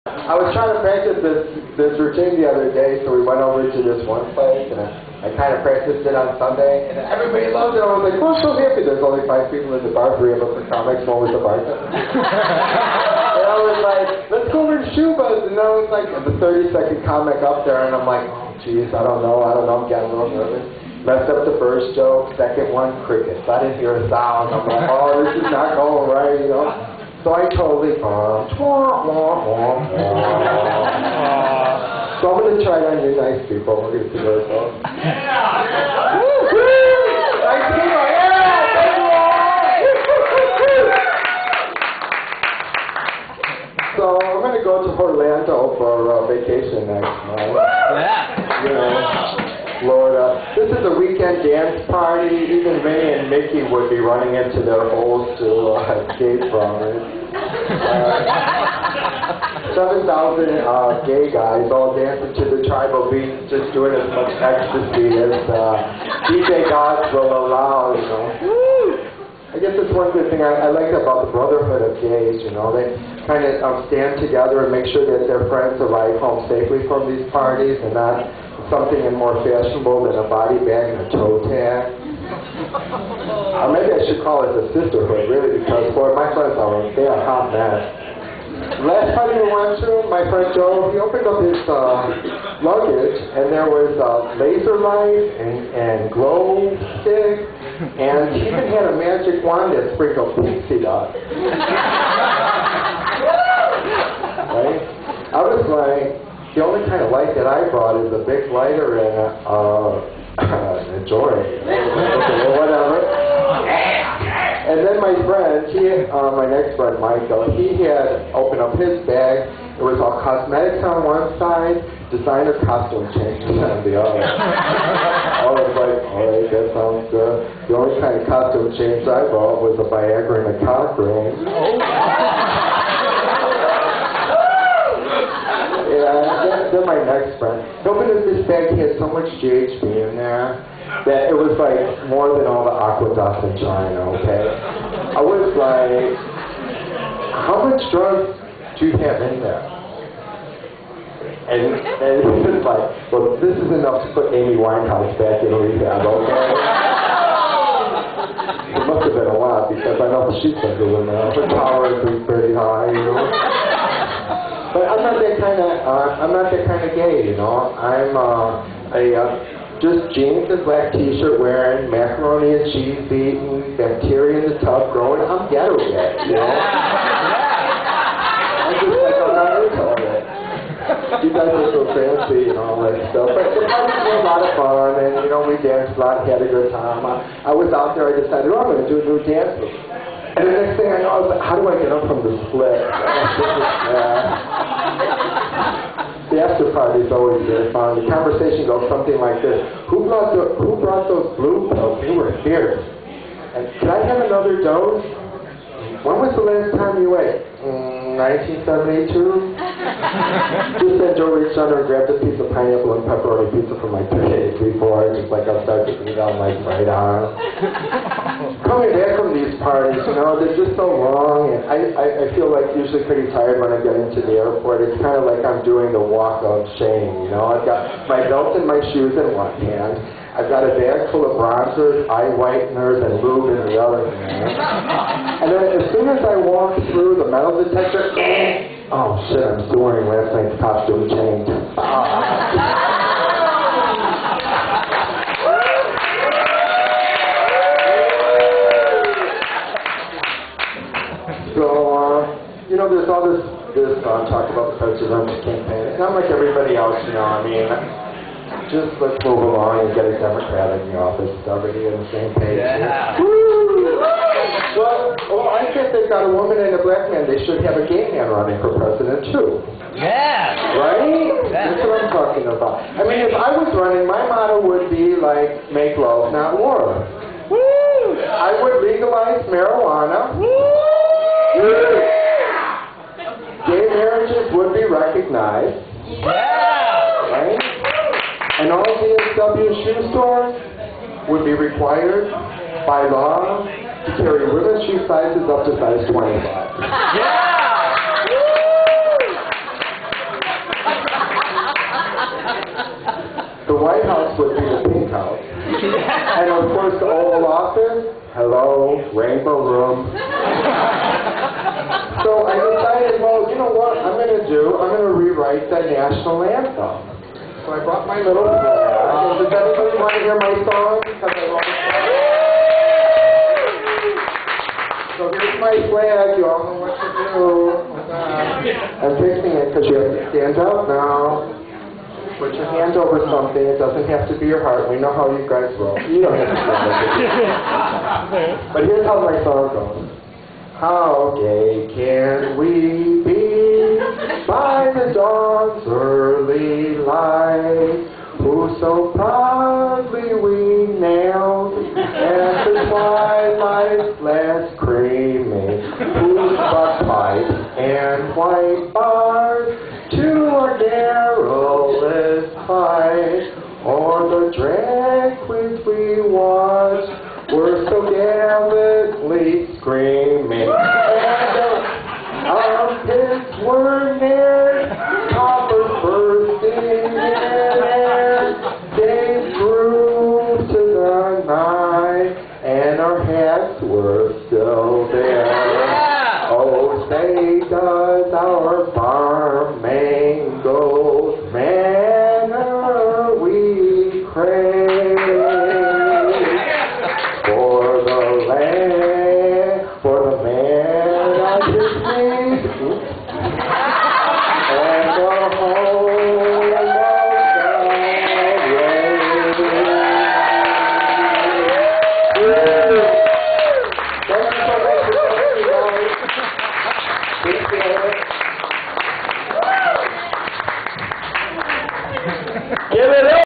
I was trying to practice this routine the other day, so we went over to this one place, and I kind of practiced it on Sunday, and everybody loved it. I was like, oh, so happy. There's only 5 people in the bar, 3 of us are comics, 1 was the bartender. And I was like, let's go over to Shuba's, and I was like, the 30-second comic up there, and I'm like, oh, geez, I don't know, I'm getting a little nervous. Messed up the first joke, second one, crickets. I didn't hear a sound. I'm like, oh, this is not going right, you know. So I totally bombed. So I'm going to try it on you nice people. We're going to see where it goes. Yeah! Woo-hoo! Nice people! Yeah! Thank you all! So I'm going to go to Orlando for vacation next month. Yeah. You know, Florida. This is a weekend dance party. Even Minnie and Mickey would be running into their holes to escape from it. 7,000 gay guys all dancing to the tribal beats, just doing as much ecstasy as DJ gods will allow, you know. I guess that's one good thing I like about the brotherhood of gays, you know. They kind of stand together and make sure that their friends arrive home safely from these parties and not something more fashionable than a body bag and a toe tag. Maybe I should call it the sisterhood, really, because boy, my friends they are hot mess. Last party we went to, my friend Joe, he opened up his luggage, and there was laser light and glow stick, and he even had a magic wand that sprinkled pixie dust. Right? I was like, the only kind of light that I brought is a big lighter and a joint, or whatever. And then my friend, my next friend Michael, he had opened up his bag. It was all cosmetics on one side, designer costume changes on the other. I was like, all right, that sounds good. The only kind of costume change I bought was a Viagra and a cock ring. Then my next friend, he opened up this bag, he had so much GHB in there that it was like more than all the aqueducts in China, okay? I was like, how much drugs do you have in there? And he was like, well, this is enough to put Amy Winehouse back in rehab, okay? It must have been a lot because I know she's been doing that. Her tolerance is pretty high, you know? But I'm not that kind of gay, you know. I'm just jeans and black t-shirt wearing, macaroni and cheese eating, bacteria in the tub growing. I'm ghetto gay, you know. I'm just like, I'm not into all that. You guys are so fancy and all that stuff. But the party was a lot of fun, and you know, we danced a lot, had a good time. I was out there. I decided, oh, I'm going to do a new dance move. And the next thing I know, I was like, how do I get up from the split? The after party is always very fun. The conversation goes something like this. Who brought those blue pills? They were fierce. And could I have another dose? When was the last time you ate? 1972? Just then Joe reached under and grabbed a piece of pineapple and pepperoni pizza from my 2 days before, just like I started to eat on my right arm. Coming back from these parties, you know, they're just so long, and I feel like usually pretty tired when I get into the airport. It's kind of like I'm doing the walk of shame, you know. I've got my belt and my shoes in one hand. I've got a bag full of bronzers, eye whiteners, and lube in the other hand. And then as soon as I walk through the metal detector, oh shit, I'm still wearing last night's costume change. So, you know, there's all this talk about the presidential campaign. And I'm like everybody else, you know, I mean, just let's move along and get a Democrat in the office. Everybody on the same page. Yeah. Woo! Well, I think they've got a woman and a black man. They should have a gay man running for president, too. Yeah. Right? Yeah. That's what I'm talking about. I mean, if I was running, my motto would be like, make love, not war. Woo! I would legalize marijuana. Woo! Gay marriages would be recognized. Yeah. Right? And all DSW shoe stores would be required by law to carry women's shoe sizes up to size 25. Yeah! White House would be the Pink House. And of course the Oval Office, hello, Rainbow Room. So I decided, well, you know what I'm going to do? I'm going to rewrite the national anthem. So I brought my little flag. Does anybody want to hear my song? Because I wrote it. So here's my flag. You all know what to do. I'm fixing it because you have to stand up now. Put your hand over something. It doesn't have to be your heart. We know how you guys roll. You don't have to stand up. But here's how my song goes. How gay can we be by the dawn's early light? Who so proudly we knelt at the twilight's last creaming, whose buckpipe and white bars to our garrulous fight, or the drag queens we watched were so gallantly screaming, and our armpits were near copper bursting in air. They grew to the night, and our hats were still there. Oh, say does our bar-mangled manna we crave for the man on his knees and the home of the rain. Give it up!